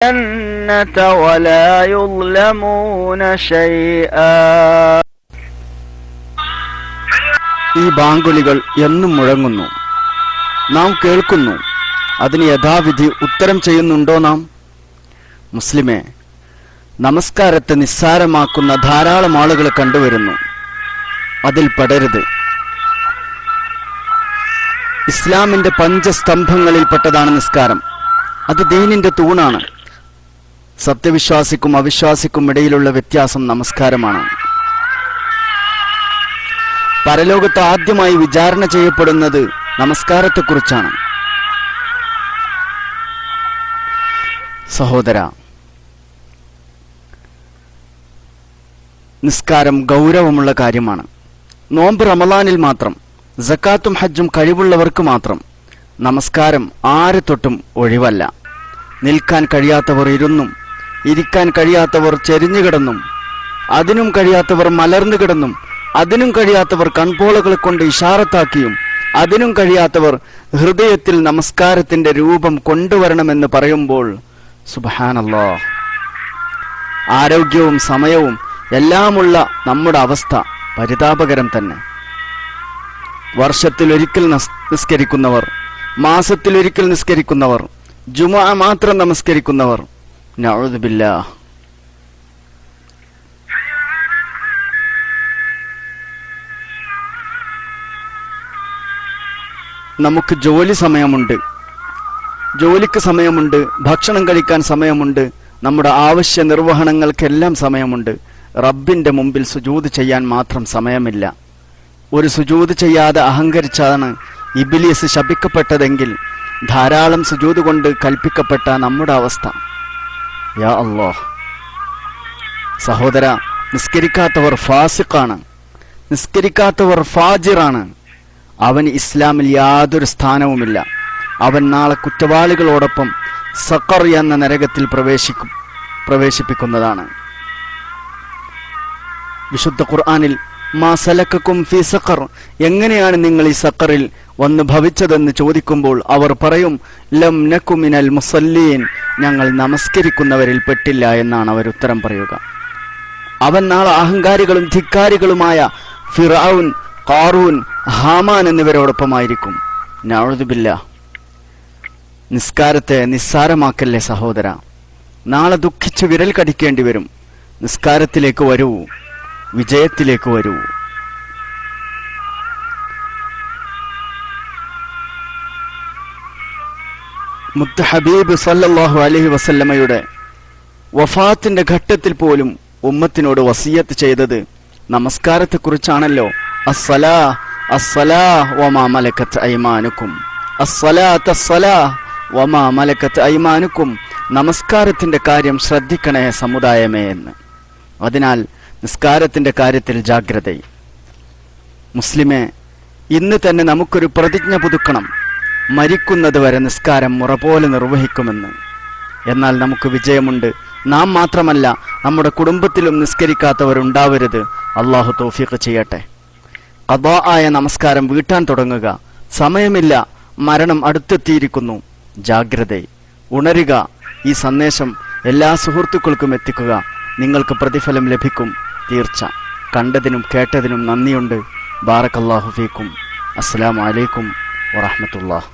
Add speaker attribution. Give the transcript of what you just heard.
Speaker 1: الجنة ولا يظلمون شيئا.
Speaker 2: ഈ ബാങ്കുലികൾ എന്നും മുഴങ്ങുന്നു, നാം കേൾക്കുന്നു. അതിന് യഥാവിധി ഉത്തരം ചെയ്യുന്നുണ്ടോ നാം? മുസ്ലിമേ, നമസ്കാരത്തെ നിസ്സാരമാക്കുന്ന ധാരാളം ആളുകളെ കണ്ടുവരുന്നു. അതിൽ പെടരുത്. ഇസ്ലാമിന്റെ പഞ്ചസ്തംഭങ്ങളിൽപ്പെട്ടതാണ് നിസ്കാരം. അത് ദീനിന്റെ തൂണാണ്. സത്യവിശ്വാസിക്കും അവിശ്വാസിക്കും ഇടയിലുള്ള വ്യത്യാസം നമസ്കാരമാണ്. പരലോകത്ത് ആദ്യമായി വിചാരണ ചെയ്യപ്പെടുന്നത് നമസ്കാരത്തെക്കുറിച്ചാണ്. സഹോദര, നിസ്കാരം ഗൗരവമുള്ള കാര്യമാണ്. നോമ്പ് റമളാനിൽ മാത്രം, സക്കാത്തും ഹജ്ജും കഴിവുള്ളവർക്ക് മാത്രം. നമസ്കാരം ആരെ തൊട്ടും ഒഴിവല്ല. നിൽക്കാൻ കഴിയാത്തവർ ഇരുന്നും, ഇരിക്കാൻ കഴിയാത്തവർ ചെരിഞ്ഞുകിടന്നും, അതിനും കഴിയാത്തവർ മലർന്നു കിടന്നും, അതിനും കഴിയാത്തവർ കൺപോളകൾ കൊണ്ട് ഇഷാറത്താക്കിയും, അതിനും കഴിയാത്തവർ ഹൃദയത്തിൽ നമസ്കാരത്തിന്റെ രൂപം കൊണ്ടുവരണമെന്ന് പറയുമ്പോൾ സുബ്ഹാനല്ലാഹ്, ആരോഗ്യവും സമയവും എല്ലാമുള്ള നമ്മുടെ അവസ്ഥ പരിതാപകരം തന്നെ. വർഷത്തിലൊരിക്കൽ നിസ്കരിക്കുന്നവർ, മാസത്തിലൊരിക്കൽ നിസ്കരിക്കുന്നവർ, ജുമുഅ മാത്രം നമസ്കരിക്കുന്നവർ, നഊദു ബില്ലാഹ്. നമുക്ക് ജോലി സമയമുണ്ട്, ജോലിക്ക് സമയമുണ്ട്, ഭക്ഷണം കഴിക്കാൻ സമയമുണ്ട്, നമ്മുടെ ആവശ്യ നിർവഹണങ്ങൾക്കെല്ലാം സമയമുണ്ട്. റബ്ബിന്റെ മുമ്പിൽ സുജൂദ് ചെയ്യാൻ മാത്രം സമയമില്ല. ഒരു സുജൂദ് ചെയ്യാതെ അഹങ്കരിച്ചാണ് ഇബ്ലീസ് ശപിക്കപ്പെട്ടതെങ്കിൽ ധാരാളം സുജൂദ് കൊണ്ട് കൽപ്പിക്കപ്പെട്ട നമ്മുടെ അവസ്ഥ. യാ അല്ലാഹ്. സഹോദര, നിസ്കരിക്കാത്തവർ ഫാസിഖാണ്, നിസ്കരിക്കാത്തവർ ഫാജിറാണ്. അവന് ഇസ്ലാമിൽ യാതൊരു സ്ഥാനവുമില്ല. അവൻ നാളെ കുറ്റവാളികളോടൊപ്പം സഖർ എന്ന നരകത്തിൽ പ്രവേശിപ്പിക്കുന്നതാണ്. വിശുദ്ധ ഖുർആനിൽ മാ സലക്കക്കും ഫീ സഖർ, എങ്ങനെയാണ് നിങ്ങൾ ഈ സഖറിൽ വന്ന് ഭവിച്ചതെന്ന് ചോദിക്കുമ്പോൾ അവർ പറയും ലം നകു മിനൽ മുസല്ലീൻ, ഞങ്ങൾ നമസ്കരിക്കുന്നവരിൽ പെട്ടില്ല എന്നാണ് അവർ ഉത്തരം പറയുക. അവൻ നാളെ അഹങ്കാരികളും ധിക്കാരികളുമായ ഫിറഔൻ, ഖാറൂൻ, ഹാമാൻ എന്നിവരോടൊപ്പമായിരിക്കും. നഊദു ബില്ലാഹ്. നിസ്കാരത്തെ നിസ്സാരമാക്കല്ലേ സഹോദര. നാളെ ദുഃഖിച്ച് വിരൽ കടിക്കേണ്ടി വരും. നിസ്കാരത്തിലേക്ക് വരൂ, വിജയത്തിലേക്ക് വരൂ. മുത്ത് ഹബീബ് സല്ലല്ലാഹു അലൈഹി വസല്ലമയുടെ വഫാത്തിന്റെ ഘട്ടത്തിൽ പോലും ഉമ്മത്തിനോട് വസിയത്ത് ചെയ്തത് നമസ്കാരത്തെക്കുറിച്ചാണല്ലോ. അസ്സലാ അസ്സലാ വമാ മലക്കത്ത് ഐമാനുക്കും, അസ്സലാത്ത് അസ്സലാ വമാ മലക്കത്ത് ഐമാനുക്കും. നമസ്കാരത്തിന്റെ കാര്യം ശ്രദ്ധിക്കണേ സമുദായമേ എന്ന്. അതിനാൽ നിസ്കാരത്തിന്റെ കാര്യത്തിൽ ജാഗ്രത. മുസ്ലിമേ, ഇന്ന് തന്നെ നമുക്കൊരു പ്രതിജ്ഞ പുതുക്കണം. മരിക്കുന്നത് വരെ നിസ്കാരം മുറ പോലെ നിർവഹിക്കുമെന്ന്. എന്നാൽ നമുക്ക് വിജയമുണ്ട്. നാം മാത്രമല്ല, നമ്മുടെ കുടുംബത്തിലും നിസ്കരിക്കാത്തവരുണ്ടാവരുത്. അള്ളാഹു തൗഫീഖ് ചെയ്യട്ടെ. ഖദാ ആയ നമസ്കാരം വീട്ടാൻ തുടങ്ങുക. സമയമില്ല, മരണം അടുത്തെത്തിയിരിക്കുന്നു. ജാഗ്രത, ഉണരുക. ഈ സന്ദേശം എല്ലാ സുഹൃത്തുക്കൾക്കും എത്തിക്കുക. നിങ്ങൾക്ക് പ്രതിഫലം ലഭിക്കും, തീർച്ച. കണ്ടതിനും കേട്ടതിനും നന്ദിയുണ്ട്. ബാറക്കല്ലാഹു ഫീക്കും. അസ്സലാമു അലൈക്കും വറഹ്മത്തുള്ളാഹി.